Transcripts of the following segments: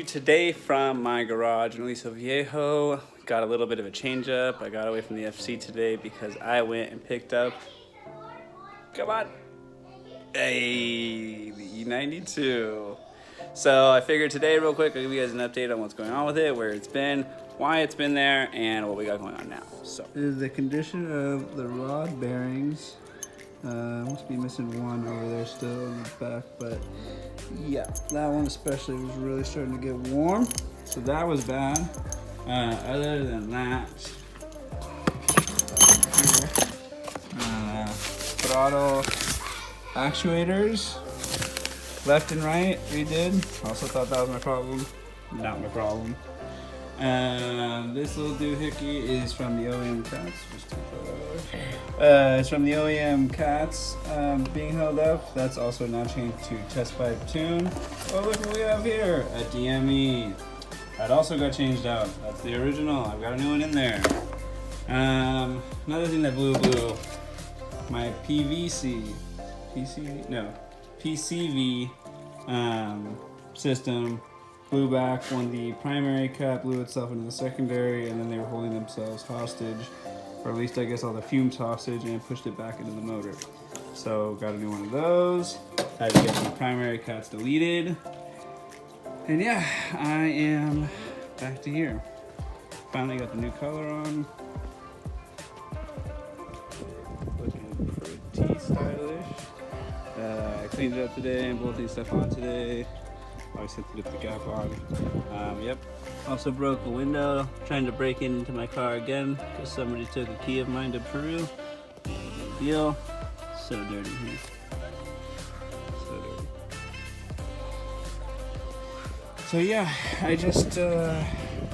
you today from my garage in Aliso Viejo. Got a little bit of a change up. I got away from the FC today because I went and picked up, come on, the E92. So I figured today real quick I'll give you guys an update on what's going on with it, where it's been, why it's been there, and what we got going on now. So this is the condition of the rod bearings. Must be missing one over there still in the back, but yeah, that one especially was really starting to get warm, so that was bad. Other than that, throttle actuators left and right redid. Also thought that was my problem. Not my problem. This little doohickey is from the OEM Cats. It's from the OEM Cats being held up. That's also now changed to test pipe tune. Oh, look what we have here, a DME. That also got changed out. That's the original. I've got a new one in there. Another thing that blew, my PCV system blew back when the primary cat blew itself into the secondary, and then they were holding themselves hostage, or at least I guess all the fumes hostage, and pushed it back into the motor. So got a new one of those. Had to get the primary cats deleted. And yeah, I am back to here. Finally got the new color on. Looking pretty stylish. I cleaned it up today and bolted stuff on today. Obviously have to get the gap on. Yep. Also broke a window trying to break into my car again because somebody took a key of mine to Peru. Big deal. So dirty here. So dirty. So yeah, I just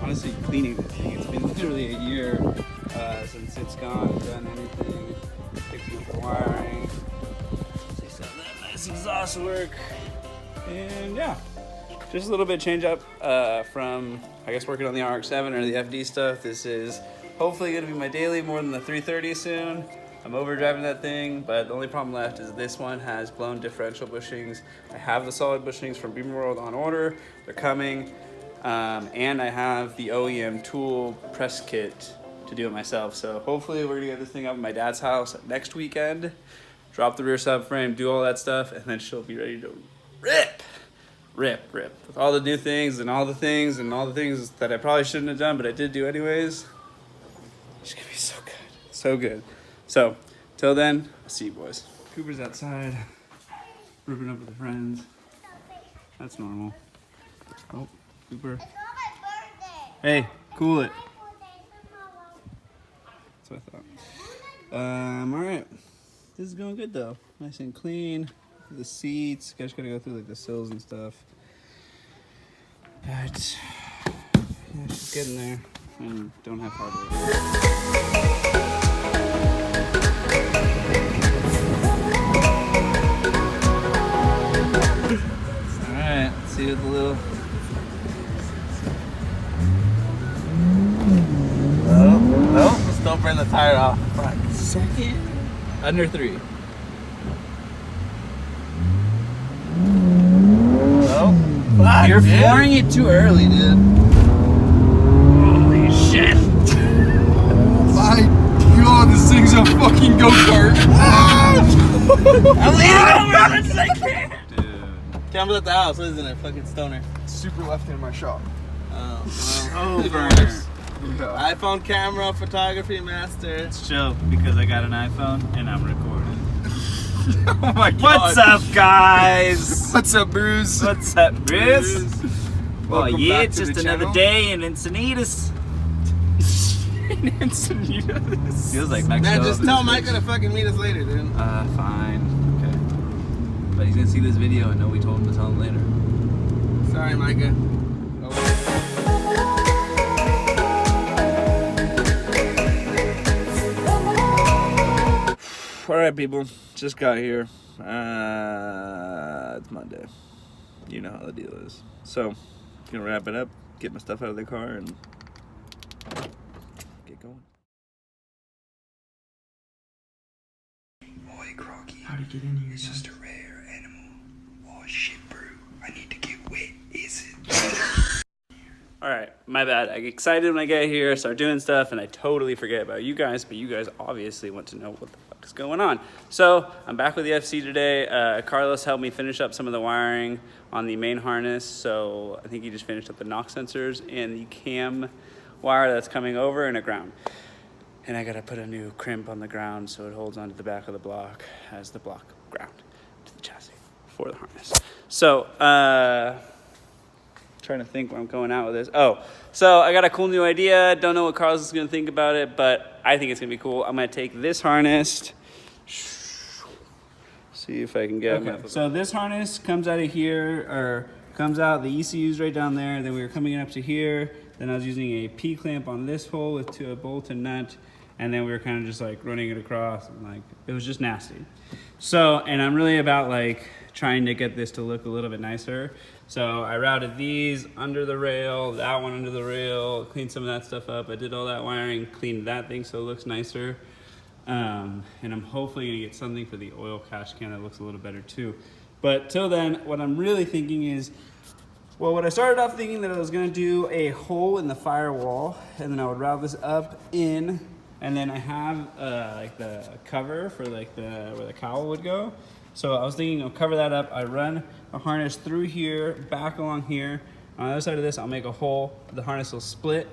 honestly cleaning this thing. It's been literally a year since it's gone, done anything, fixing up the wiring. See some of that nice exhaust work. And yeah, just a little bit change up from, I guess, working on the RX-7 or the FD stuff. This is hopefully going to be my daily, more than the 330 soon. I'm overdriving that thing, but the only problem left is this one has blown differential bushings. I have the solid bushings from Beamer World on order. They're coming. And I have the OEM tool press kit to do it myself. So hopefully we're going to get this thing up at my dad's house next weekend. Drop the rear subframe, do all that stuff, and then she'll be ready to rip with all the new things and all the things that I probably shouldn't have done, but I did do anyways. It's gonna be so good. So till then, I'll see you boys. Cooper's outside ripping up with the friends. That's normal. Oh, Cooper. It's not my birthday. Hey, cool it. That's what I thought. All right, this is going good though, nice and clean. The seats, guys, gotta go through like the sills and stuff. But yeah, she's getting there, and don't have hardware. All right, let's see what the little. Oh, let's don't burn the tire off. Fuck. Second, under 3. Fuck, you're flooring it too early, dude. Holy shit. My god, this thing's a fucking go-kart. I'm leaning over as much as I can. Dude. Campbell at the house, isn't it? Fucking stoner. Super left in my shop. Oh, well. Over. Yeah. iPhone camera, photography master. It's chill because I got an iPhone and I'm recording. Oh my god. What's up, guys? What's up, Bruce? What's up, Bruce? Well, Welcome yeah, back it's to just the another channel. day in Encinitas. Encinitas. Feels like Mexico. Man, just tell Micah to fucking meet us later, dude. Fine. Okay. But he's gonna see this video and know we told him to tell him later. Sorry, Micah. Alright, people. Just got here. It's Monday. You know how the deal is. So, gonna wrap it up, get my stuff out of the car, and get going. Boy, Crocky. How'd he get in here? It's just a rare animal. Oh shit, bro. I need to get wet. Is it? my bad. I get excited when I get here, start doing stuff, and I totally forget about you guys, but you guys obviously want to know what the fuck is going on. So I'm back with the FC today. Carlos helped me finish up some of the wiring on the main harness. So I think he just finished up the knock sensors and the cam wire that's coming over and a ground. And I gotta put a new crimp on the ground so it holds onto the back of the block as the block ground to the chassis for the harness. So, trying to think where I'm going out with this. Oh, so I got a cool new idea. Don't know what Carlos is gonna think about it, but I think it's gonna be cool. I'm gonna take this harness, see if I can get Okay, so this harness comes out of here, or comes out, the ECU's right down there, then we were coming up to here, then I was using a P-clamp on this hole with a bolt and nut, and then we were kind of just like running it across, and like, it was just nasty. So, and I'm really about like trying to get this to look a little bit nicer. So I routed these under the rail, that one under the rail, cleaned some of that stuff up. I did all that wiring, cleaned that thing so it looks nicer. And I'm hopefully gonna get something for the oil cash can that looks a little better too. But till then, what I'm really thinking is, well, what I started off thinking that I was gonna do a hole in the firewall, and then I would route this up in, and then I have like the cover for like where the cowl would go. So I was thinking I'll cover that up. I run a harness through here, back along here. On the other side of this, I'll make a hole. The harness will split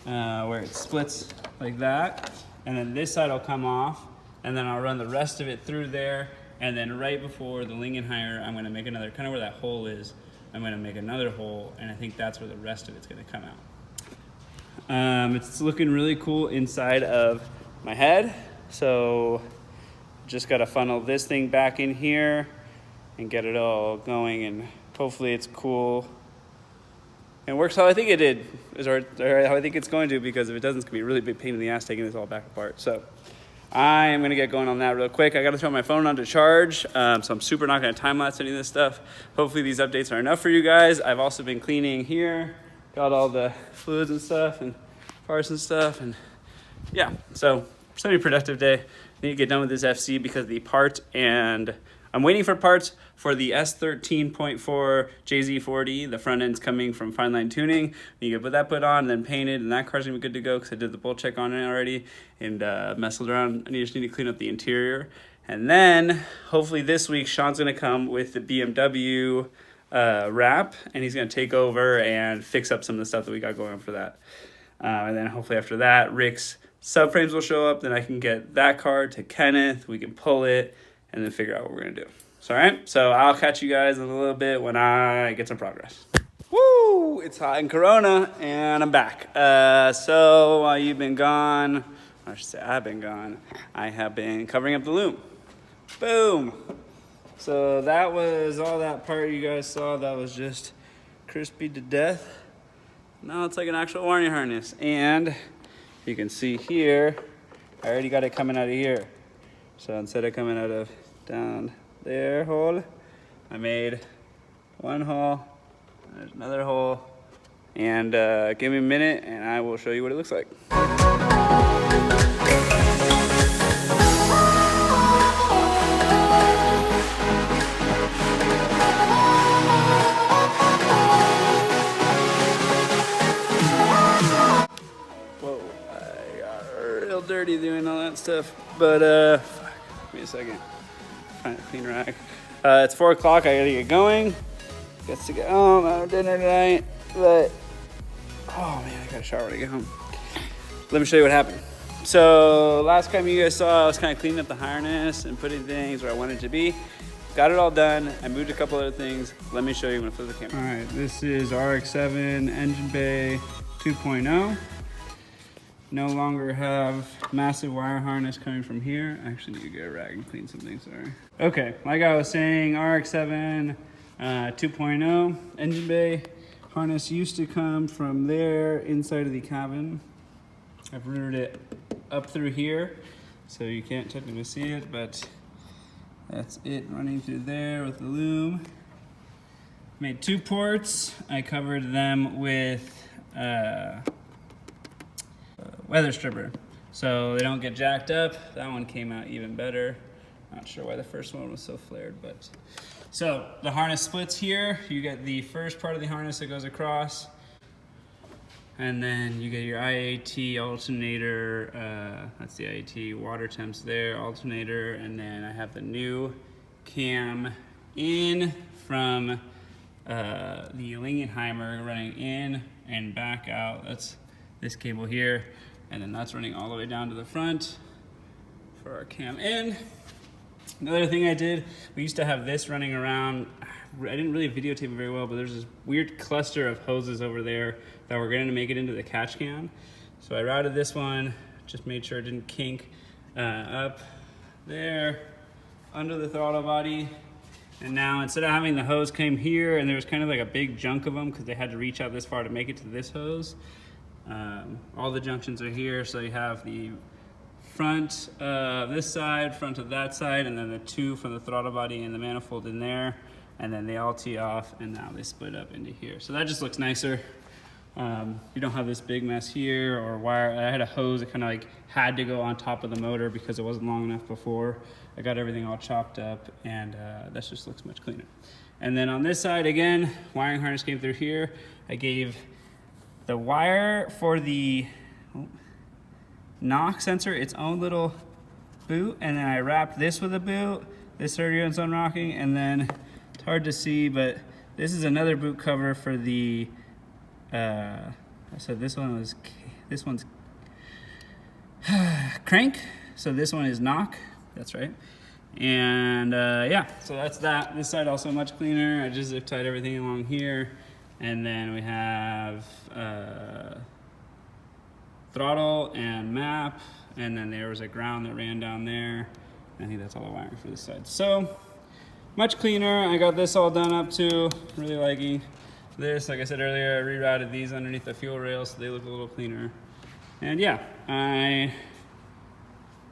where it splits like that. And then this side will come off, and then I'll run the rest of it through there. And then right before the Lingenheimer, I'm gonna make another, kind of where that hole is, I'm gonna make another hole, and I think that's where the rest of it's gonna come out. It's looking really cool inside of my head. So just gotta funnel this thing back in here and get it all going, and hopefully it's cool and works how I think it did, or how I think it's going to, because if it doesn't, it's gonna be a really big pain in the ass taking this all back apart. So I am gonna get going on that real quick. I gotta throw my phone on to charge, so I'm super not gonna time lapse any of this stuff. Hopefully these updates are enough for you guys. I've also been cleaning here, got all the fluids and stuff and parts and stuff, and yeah, so semi-productive day. I need to get done with this FC because the part, and I'm waiting for parts for the S13.4 JZ40. The front end's coming from Fine Line Tuning. You can put that on, then painted, and that car's gonna be good to go because I did the bolt check on it already and messed around. I just need to clean up the interior. And then hopefully this week, Sean's gonna come with the BMW wrap, and he's gonna take over and fix up some of the stuff that we got going on for that. And then hopefully after that, Rick's subframes will show up. Then I can get that car to Kenneth. We can pull it and then figure out what we're gonna do. So, all right, so I'll catch you guys in a little bit when I get some progress. Woo! It's hot in Corona, and I'm back. So while you've been gone, I should say I've been gone, I have been covering up the loom. Boom! So that was all that part you guys saw. That was just crispy to death. Now it's like an actual warranty harness. And you can see here, I already got it coming out of here. So instead of coming out of down there hole, I made one hole, there's another hole, and give me a minute and I will show you what it looks like. Whoa, I got real dirty doing all that stuff, but fuck, give me a second. Find a clean rack. It's 4 o'clock. I gotta get going. Guess to get home. I have dinner tonight, but oh man, I gotta shower when I get home. Let me show you what happened. So last time you guys saw, I was kind of cleaning up the harness and putting things where I wanted it to be. Got it all done. I moved a couple other things. Let me show you when I flip the camera. All right, this is RX-7 engine bay 2.0. No longer have massive wire harness coming from here. I actually need to get a rag and clean some things, sorry. Okay, like I was saying, RX-7 2.0 engine bay harness used to come from there inside of the cabin. I've routed it up through here, so you can't technically see it, but that's it running through there with the loom. Made 2 ports. I covered them with weather stripper, so they don't get jacked up. That one came out even better. Not sure why the first one was so flared, but. So the harness splits here. You get the first part of the harness that goes across. And then you get your IAT alternator, that's the IAT, water temps there, alternator, and then I have the new cam in from the Lingenheimer running in and back out. That's this cable here, and then that's running all the way down to the front for our cam in. Another thing I did, we used to have this running around. I didn't really videotape it very well, but there's this weird cluster of hoses over there that were going to make it into the catch can. So I routed this one, just made sure it didn't kink up there under the throttle body. And now instead of having the hose came here and there was kind of like a big junk of them because they had to reach out this far to make it to this hose, all the junctions are here. So you have the front of this side, front of that side, and then the two from the throttle body and the manifold in there. And then they all tee off, and now they split up into here. So that just looks nicer. You don't have this big mess here or wire. I had a hose that kind of like had to go on top of the motor because it wasn't long enough before. I got everything all chopped up, and that just looks much cleaner. And then on this side, again, wiring harness came through here. I gave the wire for the knock sensor its own little boot, and then I wrapped this with a boot. This 30 ounce unrocking, and then it's hard to see, but this is another boot cover for the, I said this one's crank, so this one is knock, that's right. And yeah, so that's that. This side also much cleaner. I just zip tied everything along here. And then we have throttle and map, and then there was a ground that ran down there. I think that's all the wiring for this side. So much cleaner. I got this all done up too. Really liking this. Like I said earlier, I rerouted these underneath the fuel rails so they look a little cleaner. And yeah, I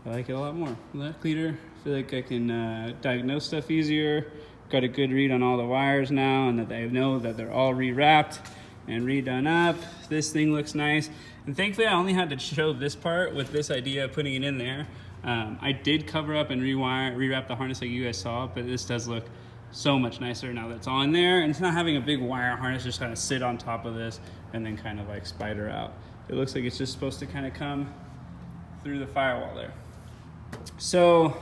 like it a lot more. A lot cleaner. I feel like I can diagnose stuff easier. Got a good read on all the wires now, and that I know that they're all rewrapped and redone up. This thing looks nice. And thankfully I only had to show this part with this idea of putting it in there. I did cover up and rewrap the harness like you guys saw, but this does look so much nicer now that it's all in there. And it's not having a big wire harness just kind of sit on top of this and then kind of like spider out. It looks like it's just supposed to kind of come through the firewall there. So,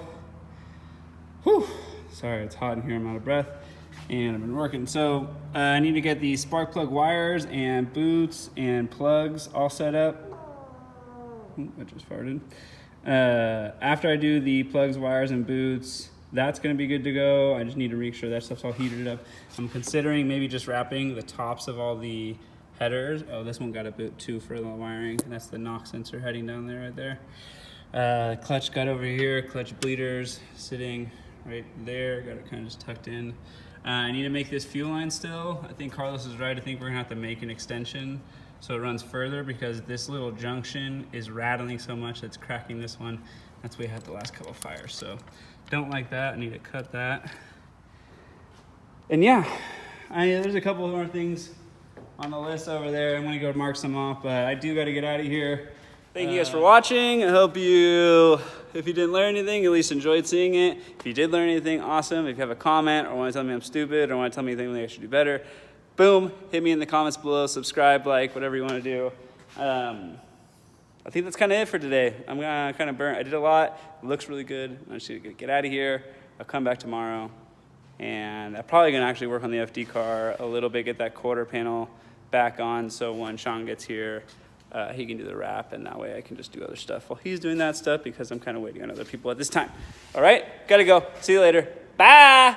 whew, sorry, it's hot in here, I'm out of breath. And I've been working. So I need to get the spark plug wires and boots and plugs all set up. Ooh, I just farted. After I do the plugs, wires, and boots, that's going to be good to go. I just need to make sure that stuff's all heated up. I'm considering maybe just wrapping the tops of all the headers. Oh, this one got a boot too for the wiring. And that's the knock sensor heading down there right there. Clutch got over here, clutch bleeders sitting right there. Got it kind of just tucked in. I need to make this fuel line still. I think Carlos is right. I think we're going to have to make an extension so it runs further because this little junction is rattling so much that's cracking this one. That's why we had the last couple fires. So don't like that. I need to cut that. And yeah, there's a couple more things on the list over there. I'm going to go mark some off, but I do got to get out of here. Thank you guys for watching. I hope you, if you didn't learn anything, at least enjoyed seeing it. If you did learn anything, awesome. If you have a comment or want to tell me I'm stupid or want to tell me anything I should do better, boom, hit me in the comments below, subscribe, like, whatever you want to do. I think that's kind of it for today. I'm kind of burnt. I did a lot. It looks really good. I'm just going to get out of here. I'll come back tomorrow. And I'm probably going to actually work on the FD car a little bit, get that quarter panel back on so when Sean gets here, he can do the wrap, and that way I can just do other stuff while he's doing that stuff because I'm kind of waiting on other people at this time. All right, gotta go. See you later. Bye.